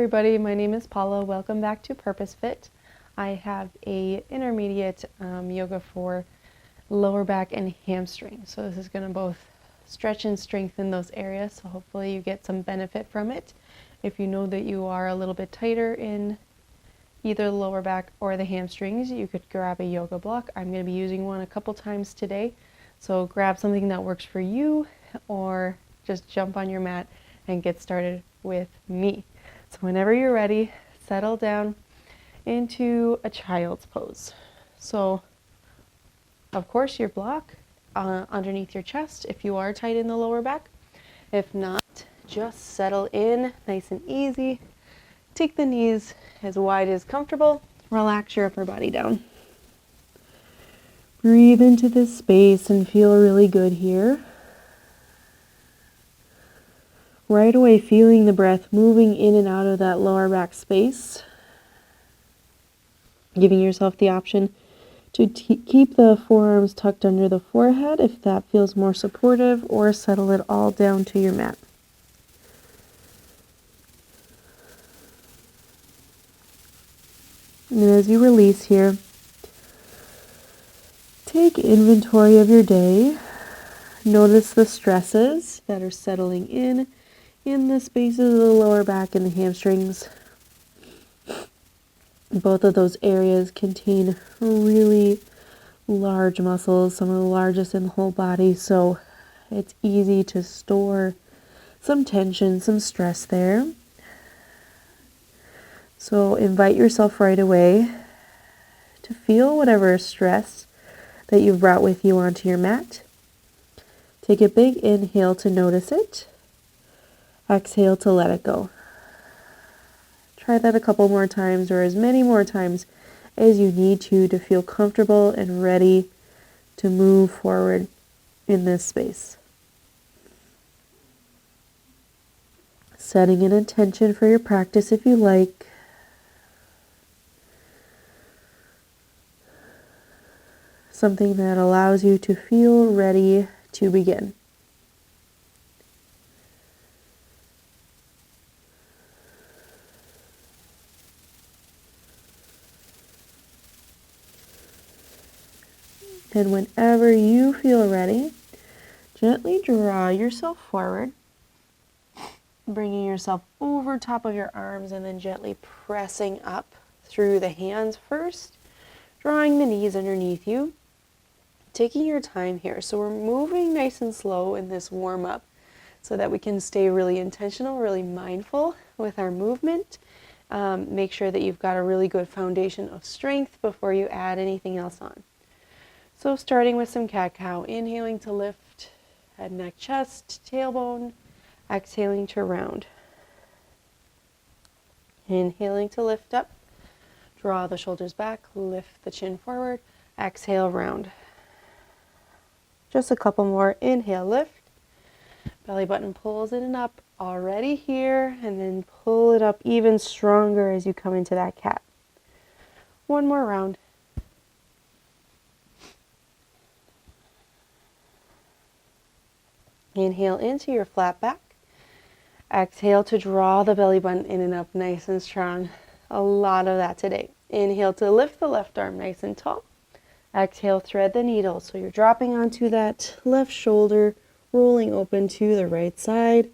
everybody, my name is Paula. Welcome back to Purpose Fit. I have a intermediate yoga for lower back and hamstring. So this is going to both stretch and strengthen those areas. So hopefully you get some benefit from it. If you know that you are a little bit tighter in either the lower back or the hamstrings, you could grab a yoga block. I'm going to be using one a couple times today. So grab something that works for you or just jump on your mat and get started with me. So whenever you're ready, settle down into a child's pose. So of course your block underneath your chest if you are tight in the lower back. If not, just settle in nice and easy. Take the knees as wide as comfortable. Relax your upper body down. Breathe into this space and feel really good here. Right away, feeling the breath moving in and out of that lower back space. Giving yourself the option to keep the forearms tucked under the forehead if that feels more supportive, or settle it all down to your mat. And as you release here, take inventory of your day. Notice the stresses that are settling in the spaces of the lower back and the hamstrings. Both of those areas contain really large muscles, some of the largest in the whole body, so it's easy to store some tension, some stress there. So invite yourself right away to feel whatever stress that you've brought with you onto your mat. Take a big inhale to notice it. Exhale to let it go. Try that a couple more times, or as many more times as you need to feel comfortable and ready to move forward in this space. Setting an intention for your practice if you like. Something that allows you to feel ready to begin. And whenever you feel ready, gently draw yourself forward, bringing yourself over top of your arms and then gently pressing up through the hands first, drawing the knees underneath you, taking your time here. So we're moving nice and slow in this warm up so that we can stay really intentional, really mindful with our movement. Make sure that you've got a really good foundation of strength before you add anything else on. So starting with some cat-cow, inhaling to lift, head, neck, chest, tailbone, exhaling to round. Inhaling to lift up, draw the shoulders back, lift the chin forward, exhale, round. Just a couple more, inhale, lift, belly button pulls in and up, already here, and then pull it up even stronger as you come into that cat. One more round. Inhale into your flat back. Exhale to draw the belly button in and up nice and strong. A lot of that today. Inhale to lift the left arm nice and tall. Exhale, thread the needle. So you're dropping onto that left shoulder, rolling open to the right side.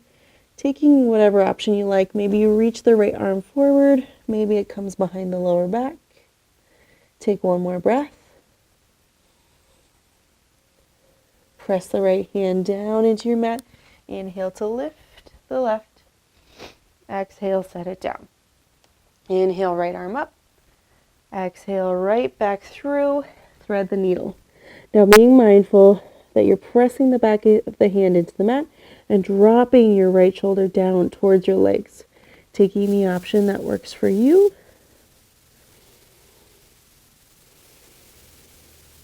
Taking whatever option you like. Maybe you reach the right arm forward. Maybe it comes behind the lower back. Take one more breath. Press the right hand down into your mat. Inhale to lift the left. Exhale, set it down. Inhale, right arm up. Exhale, right back through. Thread the needle. Now being mindful that you're pressing the back of the hand into the mat and dropping your right shoulder down towards your legs. Taking the option that works for you.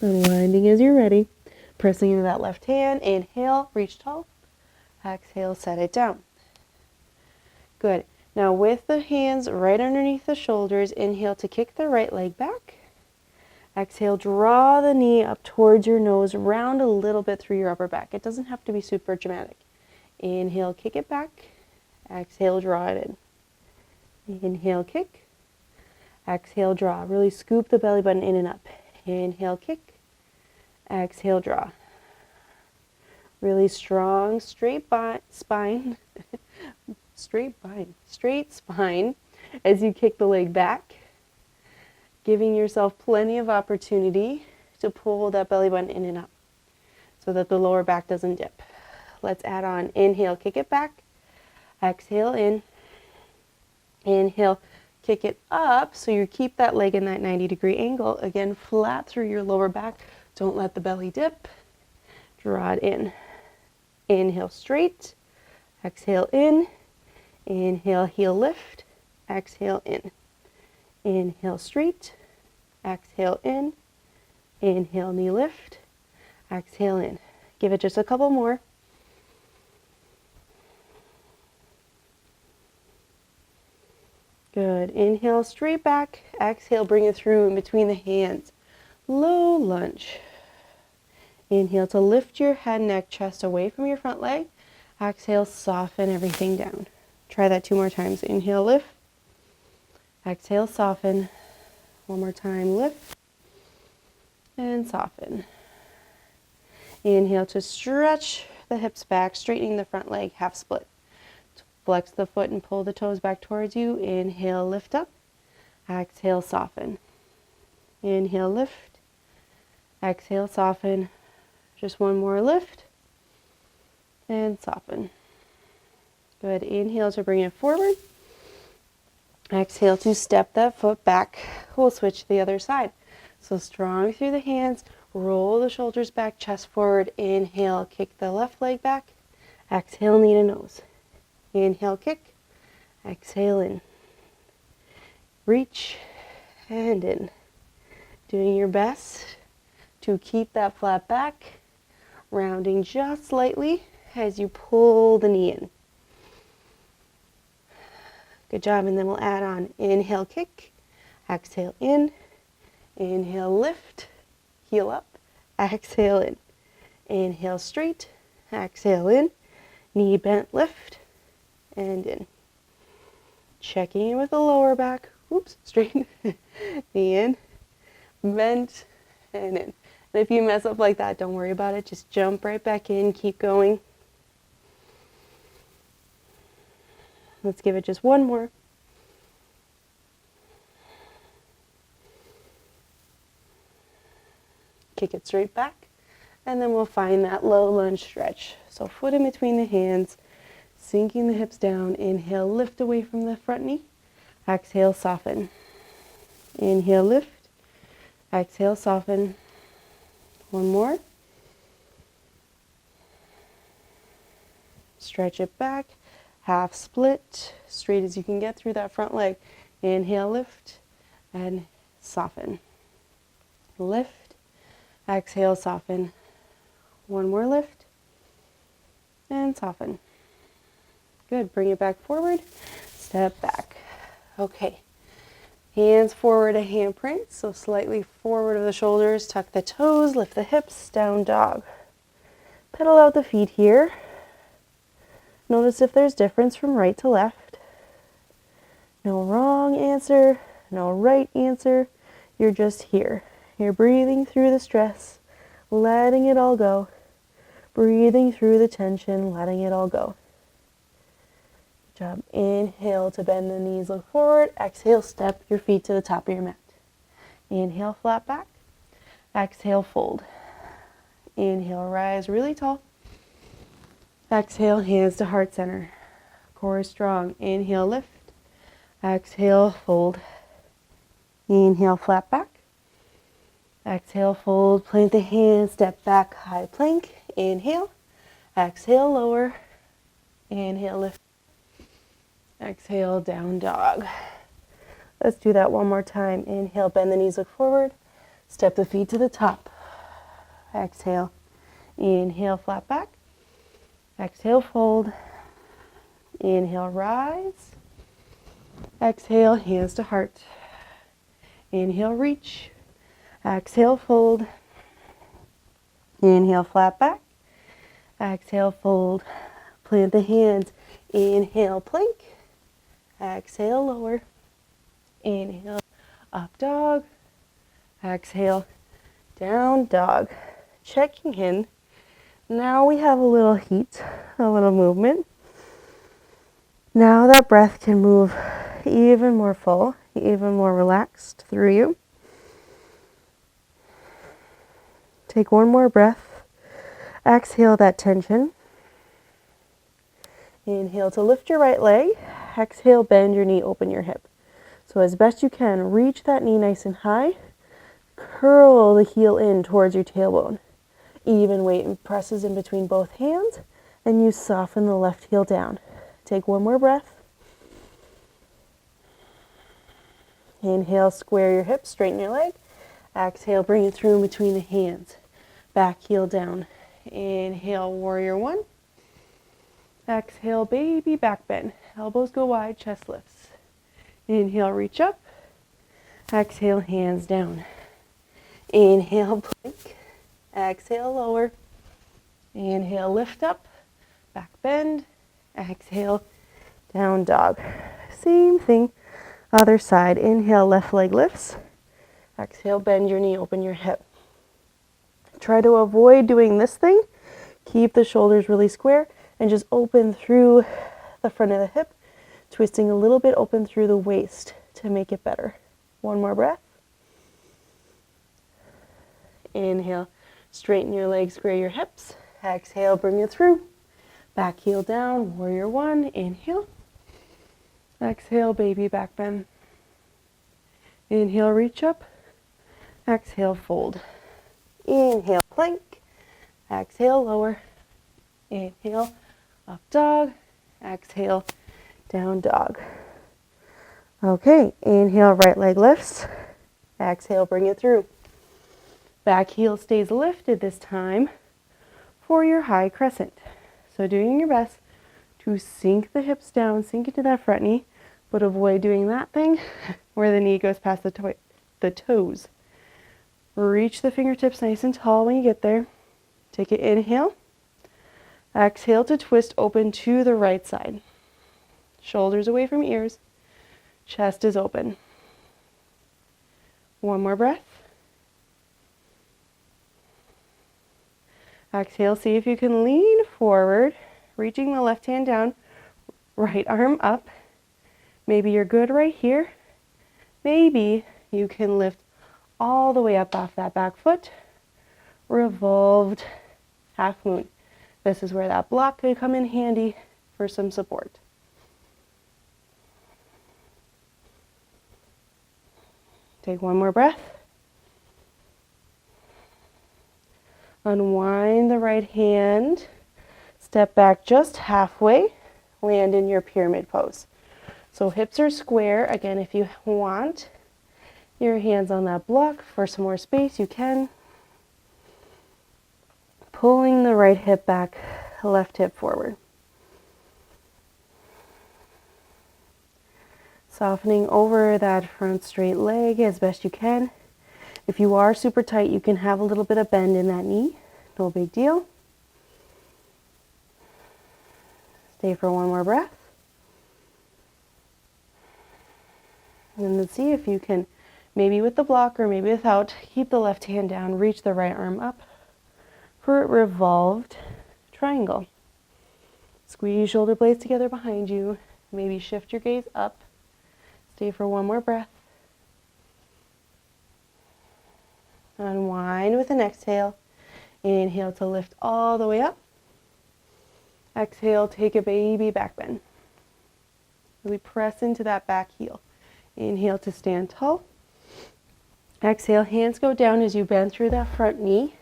Unwinding as you're ready. Pressing into that left hand, inhale, reach tall. Exhale, set it down. Good. Now with the hands right underneath the shoulders, inhale to kick the right leg back. Exhale, draw the knee up towards your nose, round a little bit through your upper back. It doesn't have to be super dramatic. Inhale, kick it back. Exhale, draw it in. Inhale, kick. Exhale, draw. Really scoop the belly button in and up. Inhale, kick. Exhale, draw. Really strong, straight spine. Straight spine as you kick the leg back, giving yourself plenty of opportunity to pull that belly button in and up so that the lower back doesn't dip. Let's add on. Inhale, kick it back. Exhale, in. Inhale, kick it up so you keep that leg in that 90-degree angle. Again, flat through your lower back. Don't let the belly dip. Draw it in. Inhale, straight. Exhale, in. Inhale, heel lift. Exhale, in. Inhale, straight. Exhale, in. Inhale, knee lift. Exhale, in. Give it just a couple more. Good. Inhale, straight back. Exhale, bring it through in between the hands. Low lunge. Inhale to lift your head, neck, chest away from your front leg. Exhale, soften everything down. Try that 2 more times. Inhale, lift. Exhale, soften. 1 more time, lift. And soften. Inhale to stretch the hips back, straightening the front leg, half split. Flex the foot and pull the toes back towards you. Inhale, lift up. Exhale, soften. Inhale, lift. Exhale, soften. Just 1 more lift. And soften. Good. Inhale to bring it forward. Exhale to step that foot back. We'll switch to the other side. So strong through the hands. Roll the shoulders back, chest forward. Inhale, kick the left leg back. Exhale, knee to nose. Inhale, kick. Exhale, in. Reach and in. Doing your best to keep that flat back, rounding just slightly as you pull the knee in. Good job, and then we'll add on. Inhale, kick. Exhale, in. Inhale, lift. Heel up. Exhale, in. Inhale, straight. Exhale, in. Knee bent, lift. And in. Checking in with the lower back. Oops, straight. Knee in. Bent. And in. And if you mess up like that, don't worry about it. Just jump right back in. Keep going. Let's give it just 1 more. Kick it straight back. And then we'll find that low lunge stretch. So foot in between the hands, sinking the hips down. Inhale, lift away from the front knee. Exhale, soften. Inhale, lift. Exhale, soften. 1 more. Stretch it back. Half split, straight as you can get through that front leg. Inhale, lift, and soften. Lift. Exhale, soften. 1 more lift. And soften. Good. Bring it back forward. Step back. Okay. Hands forward to hand prints. So slightly forward of the shoulders. Tuck the toes. Lift the hips. Down dog. Pedal out the feet here. Notice if there's difference from right to left. No wrong answer. No right answer. You're just here. You're breathing through the stress. Letting it all go. Breathing through the tension, letting it all go. Good job. Inhale to bend the knees, look forward. Exhale, step your feet to the top of your mat. Inhale, flat back. Exhale, fold. Inhale, rise really tall. Exhale, hands to heart center. Core strong. Inhale, lift. Exhale, fold. Inhale, flat back. Exhale, fold. Plant the hands, step back, high plank. Inhale. Exhale, lower. Inhale, lift. Exhale, down dog. Let's do that 1 more time. Inhale, bend the knees, look forward. Step the feet to the top. Exhale. Inhale, flat back. Exhale, fold. Inhale, rise. Exhale, hands to heart. Inhale, reach. Exhale, fold. Inhale, flat back. Exhale, fold. Plant the hands. Inhale, plank. Exhale, lower. Inhale, up dog. Exhale, down dog. Checking in. Now we have a little heat, a little movement. Now that breath can move even more full, even more relaxed through you. Take one more breath. Exhale that tension. Inhale to lift your right leg. Exhale, bend your knee, open your hip. So as best you can, reach that knee nice and high. Curl the heel in towards your tailbone. Even weight presses in between both hands, and you soften the left heel down. Take one more breath. Inhale, square your hips, straighten your leg. Exhale, bring it through in between the hands. Back heel down. Inhale, warrior one. Exhale, baby back bend. Elbows go wide, chest lifts. Inhale, reach up. Exhale, hands down. Inhale, plank. Exhale, lower. Inhale, lift up. Back bend. Exhale, down dog. Same thing, other side. Inhale, left leg lifts. Exhale, bend your knee, open your hip. Try to avoid doing this thing. Keep the shoulders really square and just open through the front of the hip, twisting a little bit open through the waist to make it better. One more breath. Inhale, straighten your legs, square your hips. Exhale, bring it through. Back heel down, warrior one. Inhale. Exhale, baby back bend. Inhale, reach up. Exhale, fold. Inhale, plank. Exhale, lower. Inhale, up dog. Exhale, down dog. Okay, inhale, right leg lifts. Exhale, bring it through. Back heel stays lifted this time for your high crescent. So doing your best to sink the hips down, sink into that front knee, but avoid doing that thing where the knee goes past the toes. Reach the fingertips nice and tall when you get there. Take an inhale. Exhale to twist open to the right side. Shoulders away from ears. Chest is open. One more breath. Exhale, see if you can lean forward, reaching the left hand down, right arm up. Maybe you're good right here. Maybe you can lift all the way up off that back foot. Revolved half moon. This is where that block could come in handy for some support. Take one more breath. Unwind the right hand. Step back just halfway. Land in your pyramid pose. So hips are square. Again, if you want your hands on that block for some more space, you can. Pulling the right hip back, left hip forward. Softening over that front straight leg as best you can. If you are super tight, you can have a little bit of bend in that knee. No big deal. Stay for one more breath. And then see if you can, maybe with the block or maybe without, keep the left hand down, reach the right arm up for a revolved triangle. Squeeze shoulder blades together behind you. Maybe shift your gaze up. Stay for one more breath. Unwind with an exhale. Inhale to lift all the way up. Exhale, take a baby back bend. Really press into that back heel. Inhale to stand tall. Exhale, hands go down as you bend through that front knee.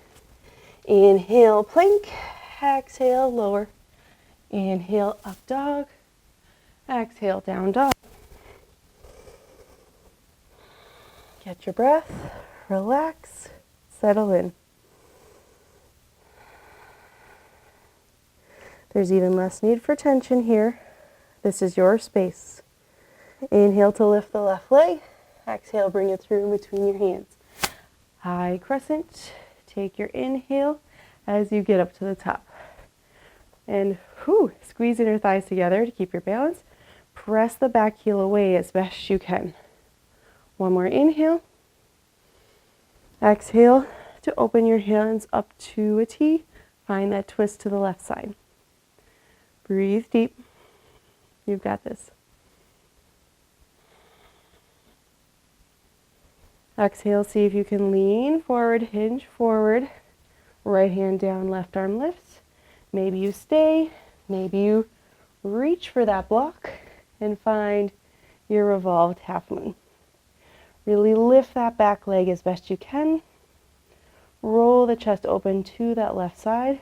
Inhale, plank. Exhale, lower. Inhale, up dog. Exhale, down dog. Get your breath, relax, settle in. There's even less need for tension here. This is your space. Inhale to lift the left leg. Exhale, bring it through in between your hands. High crescent. Take your inhale as you get up to the top. And squeeze inner thighs together to keep your balance. Press the back heel away as best you can. One more inhale. Exhale to open your hands up to a T. Find that twist to the left side. Breathe deep. You've got this. Exhale, see if you can lean forward, hinge forward. Right hand down, left arm lifts. Maybe you stay, maybe you reach for that block and find your revolved half moon. Really lift that back leg as best you can. Roll the chest open to that left side.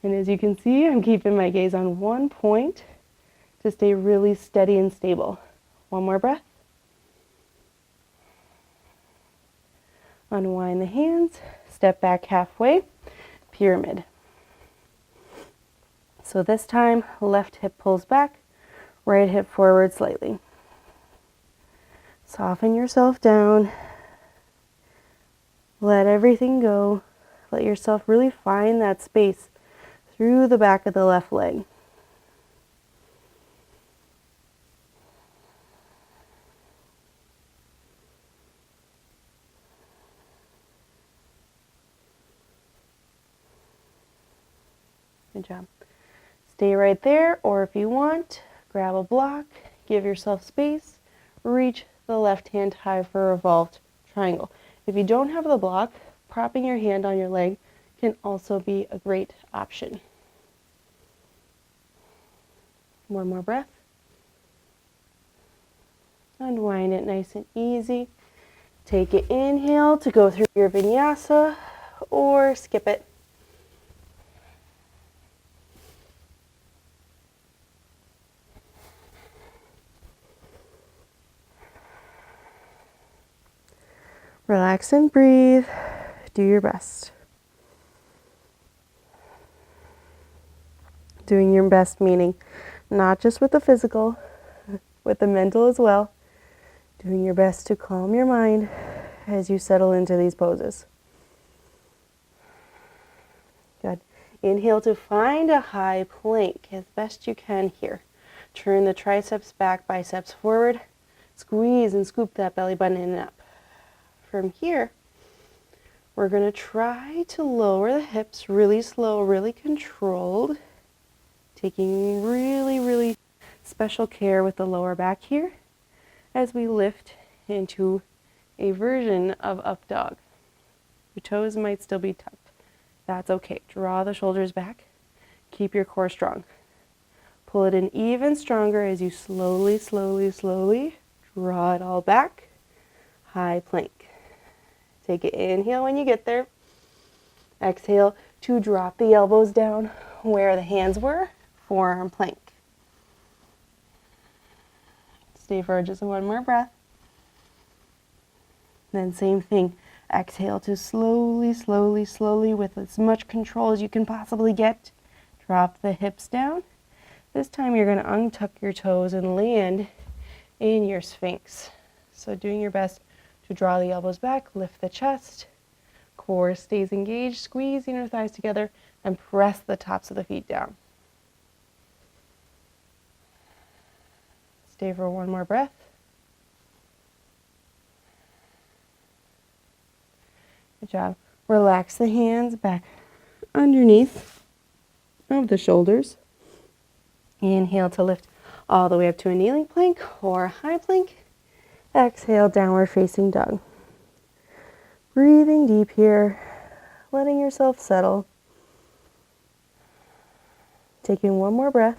And as you can see, I'm keeping my gaze on one point to stay really steady and stable. One more breath. Unwind the hands, step back halfway, pyramid. So this time, left hip pulls back, right hip forward slightly. Soften yourself down. Let everything go. Let yourself really find that space through the back of the left leg. Good job. Stay right there, or if you want, grab a block, give yourself space, reach the left hand high for a revolved triangle. If you don't have the block, propping your hand on your leg can also be a great option. One more breath. Unwind it nice and easy. Take an inhale to go through your vinyasa or skip it. Relax and breathe. Do your best. Doing your best meaning not just with the physical, with the mental as well. Doing your best to calm your mind as you settle into these poses. Good. Inhale to find a high plank as best you can here. Turn the triceps back, biceps forward. Squeeze and scoop that belly button in and up. From here, we're going to try to lower the hips really slow, really controlled, taking really special care with the lower back here as we lift into a version of up dog. Your toes might still be tucked. That's okay. Draw the shoulders back. Keep your core strong. Pull it in even stronger as you slowly draw it all back. High plank. Take an inhale when you get there. Exhale to drop the elbows down where the hands were. Forearm plank. Stay for just one more breath. Then same thing. Exhale to slowly, with as much control as you can possibly get, drop the hips down. This time you're going to untuck your toes and land in your Sphinx. So doing your best to draw the elbows back, lift the chest, core stays engaged, squeeze the inner thighs together, and press the tops of the feet down. Stay for one more breath. Good job. Relax the hands back underneath of the shoulders. Inhale to lift all the way up to a kneeling plank or high plank. Exhale, downward facing dog. Breathing deep here, letting yourself settle. Taking one more breath.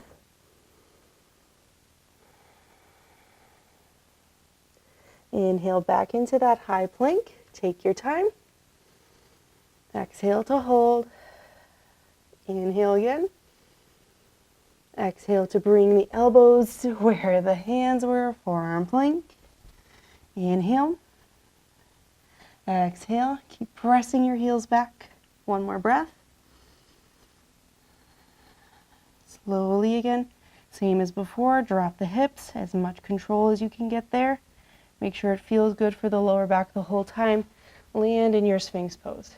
Inhale back into that high plank. Take your time. Exhale to hold. Inhale again. Exhale to bring the elbows to where the hands were, forearm plank. Inhale. Exhale. Keep pressing your heels back. One more breath. Slowly again. Same as before. Drop the hips. As much control as you can get there. Make sure it feels good for the lower back the whole time. Land in your Sphinx pose.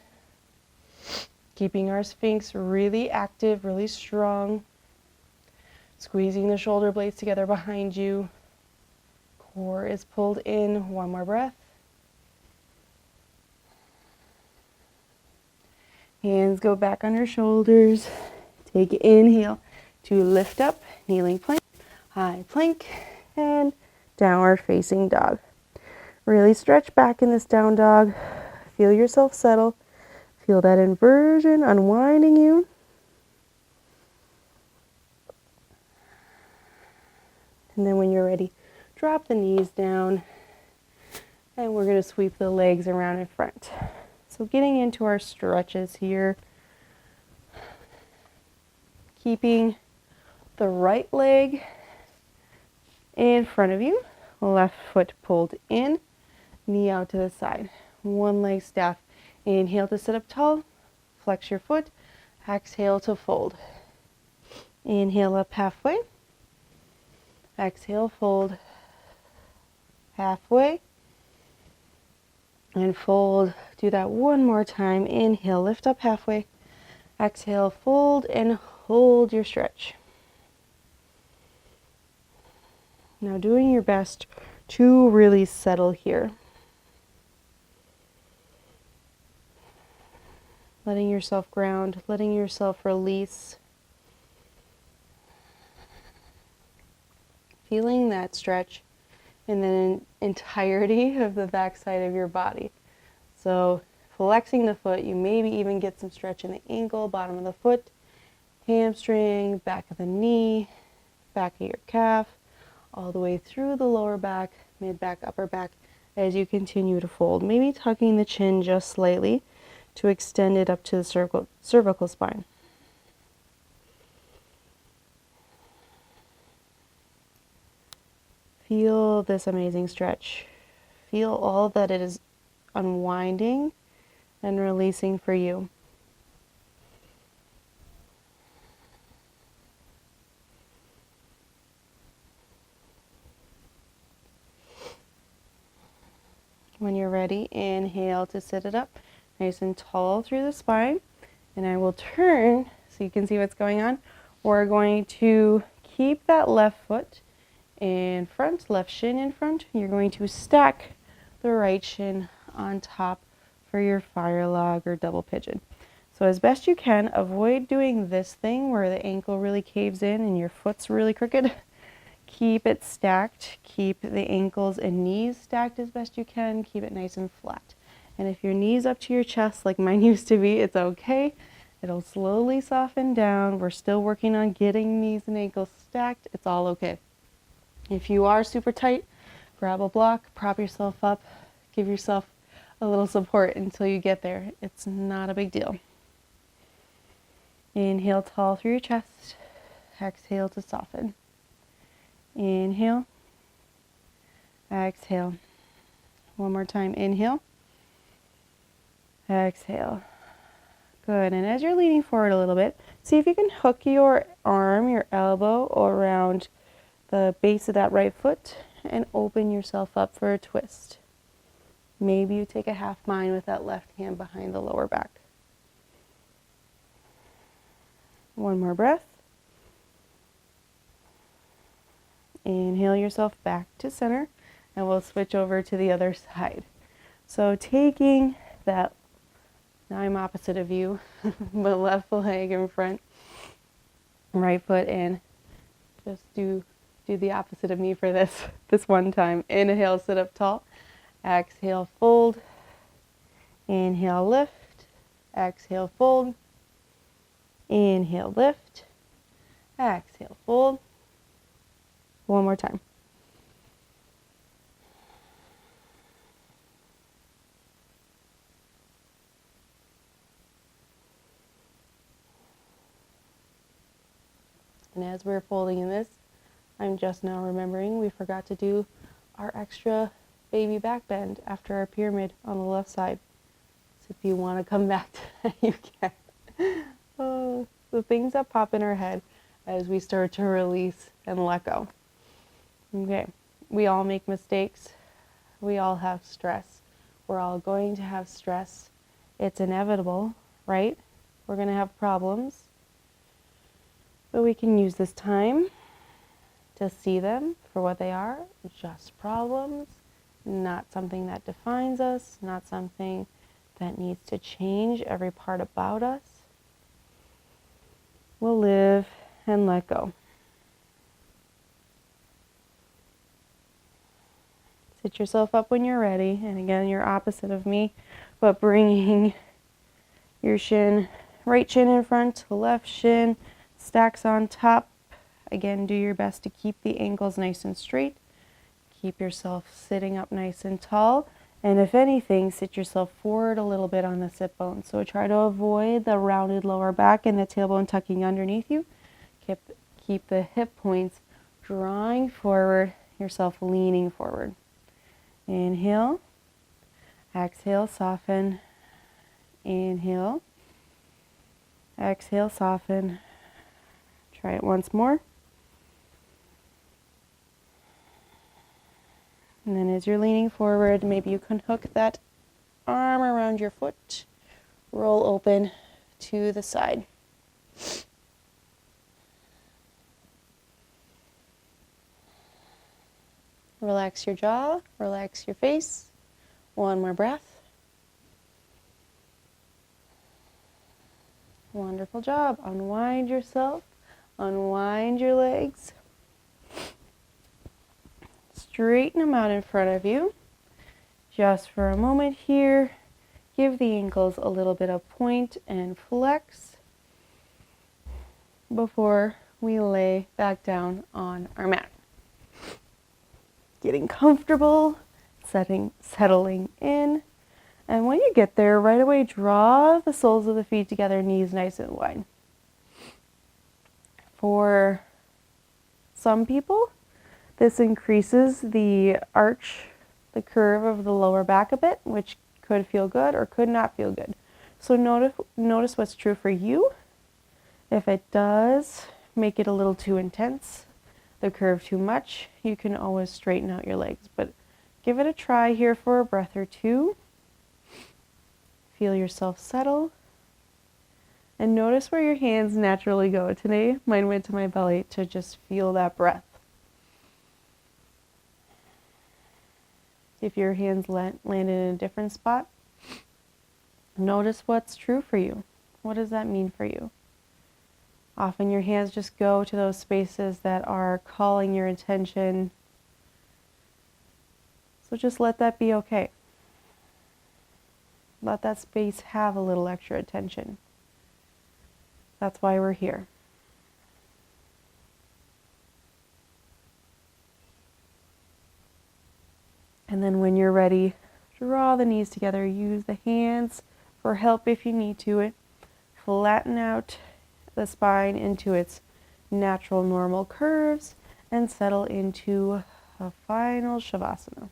Keeping our Sphinx really active, really strong. Squeezing the shoulder blades together behind you. Core is pulled in. One more breath. Hands go back on your shoulders. Take an inhale to lift up, kneeling plank, high plank, and downward facing dog. Really stretch back in this down dog. Feel yourself settle. Feel that inversion unwinding you. And then when you're ready, drop the knees down. And we're going to sweep the legs around in front. So getting into our stretches here. Keeping the right leg in front of you. Left foot pulled in. Knee out to the side. One leg staff. Inhale to sit up tall. Flex your foot. Exhale to fold. Inhale up halfway. Exhale, fold. Halfway. And fold. Do that one more time. Inhale, lift up halfway. Exhale, fold, and hold your stretch. Now doing your best to really settle here. Letting yourself ground, letting yourself release. Feeling that stretch in the entirety of the back side of your body. So flexing the foot, you maybe even get some stretch in the ankle, bottom of the foot, hamstring, back of the knee, back of your calf, all the way through the lower back, mid back, upper back, as you continue to fold. Maybe tucking the chin just slightly to extend it up to the cervical spine. Feel this amazing stretch. Feel all that it is unwinding and releasing for you. When you're ready, inhale to sit it up, nice and tall through the spine. And I will turn so you can see what's going on. We're going to keep that left foot in front, left shin in front. You're going to stack the right shin on top for your fire log or double pigeon. So as best you can, avoid doing this thing where the ankle really caves in and your foot's really crooked. Keep it stacked. Keep the ankles and knees stacked as best you can. Keep it nice and flat. And if your knee's up to your chest like mine used to be, it's okay. It'll slowly soften down. We're still working on getting knees and ankles stacked. It's all okay. If you are super tight, grab a block, prop yourself up, give yourself a little support until you get there. It's not a big deal. Inhale tall through your chest. Exhale to soften. Inhale. Exhale. One more time. Inhale. Exhale. Good. And as you're leaning forward a little bit, see if you can hook your arm, your elbow around the base of that right foot and open yourself up for a twist. Maybe you take a half mine with that left hand behind the lower back. One more breath. Inhale yourself back to center, and we'll switch over to the other side. So taking that, now I'm opposite of you, but left leg in front, right foot in. Just do the opposite of me for this one time. Inhale, sit up tall. Exhale, fold. Inhale, lift. Exhale, fold. Inhale, lift. Exhale, fold. One more time. And as we're folding in this, I'm just now remembering we forgot to do our extra baby back bend after our pyramid on the left side. So if you want to come back to that, you can. Oh, the things that pop in our head as we start to release and let go. Okay, we all make mistakes. We all have stress. We're all going to have stress. It's inevitable, right? We're going to have problems. But we can use this time to see them for what they are, just problems, not something that defines us, not something that needs to change every part about us. We'll live and let go. Sit yourself up when you're ready. And again, you're opposite of me, but bringing your shin, right shin in front, left shin, stacks on top. Again, do your best to keep the ankles nice and straight. Keep yourself sitting up nice and tall. And if anything, sit yourself forward a little bit on the sit bone. So try to avoid the rounded lower back and the tailbone tucking underneath you. Keep the hip points drawing forward, yourself leaning forward. Inhale, exhale, soften. Inhale, exhale, soften. Try it once more. And then as you're leaning forward, maybe you can hook that arm around your foot, roll open to the side. Relax your jaw, relax your face. One more breath. Wonderful job. Unwind yourself, unwind your legs. Straighten them out in front of you. Just for a moment here, give the ankles a little bit of point and flex before we lay back down on our mat. Getting comfortable, settling in. And when you get there, right away draw the soles of the feet together, knees nice and wide. For some people, this increases the arch, the curve of the lower back a bit, which could feel good or could not feel good. So notice what's true for you. If it does make it a little too intense, the curve too much, you can always straighten out your legs. But give it a try here for a breath or two. Feel yourself settle. And notice where your hands naturally go. Today, mine went to my belly to just feel that breath. If your hands landed in a different spot, notice what's true for you. What does that mean for you? Often your hands just go to those spaces that are calling your attention. So just let that be okay. Let that space have a little extra attention. That's why we're here. And then when you're ready, draw the knees together. Use the hands for help if you need to. Flatten out the spine into its natural normal curves and settle into a final Shavasana.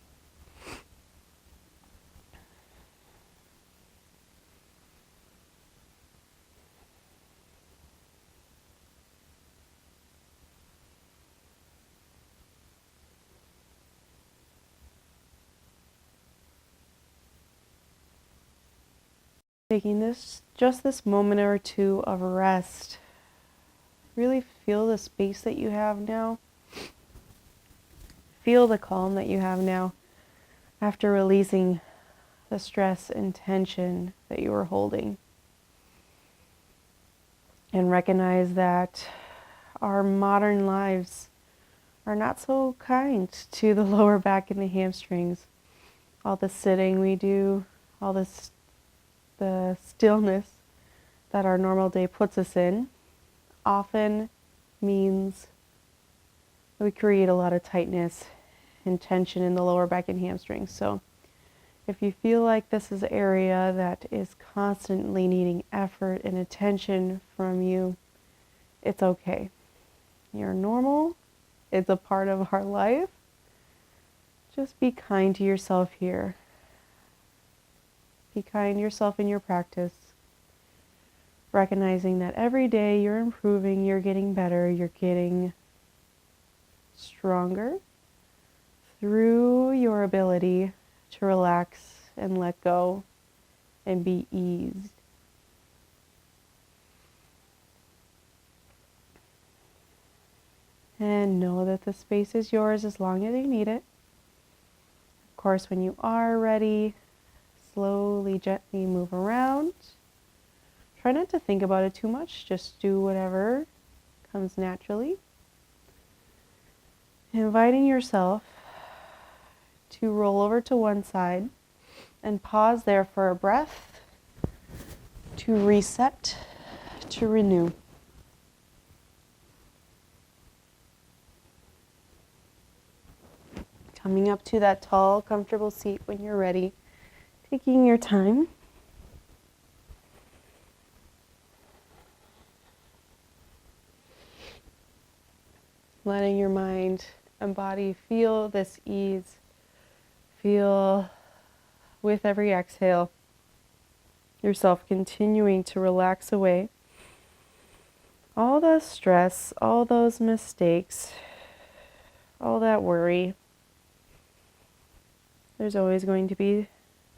Taking just this moment or two of rest. Really feel the space that you have now. Feel the calm that you have now after releasing the stress and tension that you were holding. And recognize that our modern lives are not so kind to the lower back and the hamstrings. All the sitting we do, all the stillness that our normal day puts us in often means that we create a lot of tightness and tension in the lower back and hamstrings. So if you feel like this is an area that is constantly needing effort and attention from you, it's okay. You're normal. It's a part of our life. Just be kind to yourself here. Be kind to yourself in your practice, recognizing that every day you're improving, you're getting better, you're getting stronger through your ability to relax and let go and be eased. And know that the space is yours as long as you need it. Of course, when you are ready, slowly, gently move around. Try not to think about it too much. Just do whatever comes naturally. Inviting yourself to roll over to one side and pause there for a breath, to reset, to renew. Coming up to that tall, comfortable seat when you're ready, taking your time. Letting your mind and body feel this ease. Feel with every exhale yourself continuing to relax away all the stress, all those mistakes, all that worry. There's always going to be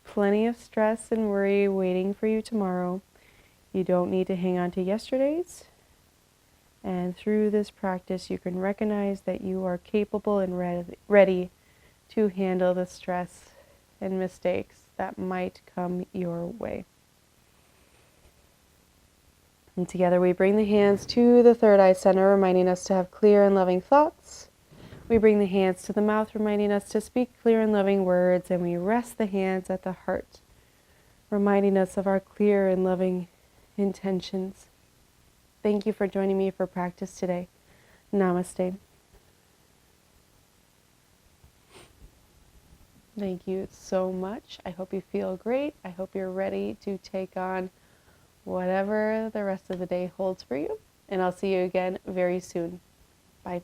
plenty of stress and worry waiting for you tomorrow. You don't need to hang on to yesterday's. And through this practice, you can recognize that you are capable and ready to handle the stress and mistakes that might come your way. And together we bring the hands to the third eye center, reminding us to have clear and loving thoughts. We bring the hands to the mouth, reminding us to speak clear and loving words, and we rest the hands at the heart, reminding us of our clear and loving intentions. Thank you for joining me for practice today. Namaste. Thank you so much. I hope you feel great. I hope you're ready to take on whatever the rest of the day holds for you. And I'll see you again very soon. Bye.